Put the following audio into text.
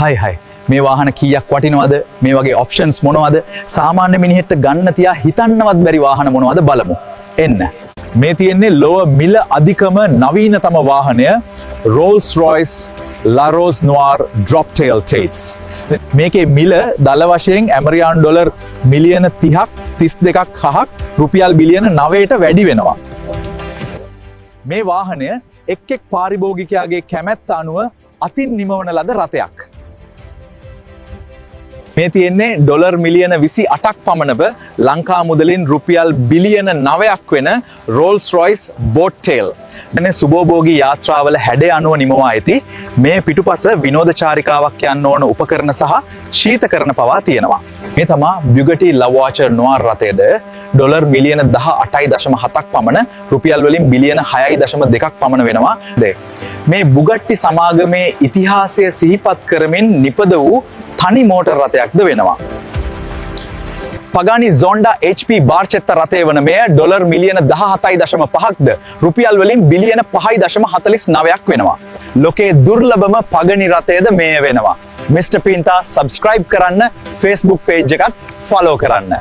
හයි මේ වාහන කීයක් වටිනවද මේ වගේ ඔප්ෂන්ස් මොනවද සාමාන්‍ය මිනිහෙක්ට ගන්න තියා හිතන්නවත් බැරි වාහන මොනවද බලමු එන්න මේ තියෙන්නේ ලෝව මිල අධිකම නවීනතම වාහනය Rolls Royce Laros Noir Drop Tail Tates මේකේ මිල දල වශයෙන් ඇමරිකානු ඩොලර් මිලියන 30ක් 32ක් හහක් රුපියල් බිලියන 9ට වැඩි වෙනවා මේ වාහනය එක් පාරිභෝගිකයාගේ කැමැත්ත අනුව අතින් නිමවන ලද රථයක් මේ තියෙන්නේ ඩොලර් මිලියන 28ක් පමණව ලංකා මුදලින් රුපියල් බිලියන 9ක් වෙන Rolls Royce Boat Tail. එනේ සුබෝභෝගී යාත්‍රාවල හැඩය අනුව නිමවා ඇති මේ පිටුපස විනෝද චාරිකාවක් යන්න ඕන උපකරණ සහ ශීතකරණ පවා තියෙනවා. මේ තමා Bugatti Lavacher Noir රථයේද ඩොලර් මිලියන 18.7ක් පමණ රුපියල් වලින් බිලියන 6.2ක් පමණ වෙනවා. මේ Bugatti සමාගමේ ඉතිහාසය සිහිපත් කරමින් නිපද වූ තනි මෝටර් රථයක්ද වෙනවා. Pagani Zonda HP Barchetta රථය වන මෙය ඩොලර් මිලියන 17.5ක්ද රුපියල් වලින් බිලියන 5.49ක් වෙනවා. ලෝකයේ දුර්ලභම Pagani රථයද මෙය වෙනවා. Mr. Pinta subscribe කරන්න Facebook page එකත් follow කරන්න.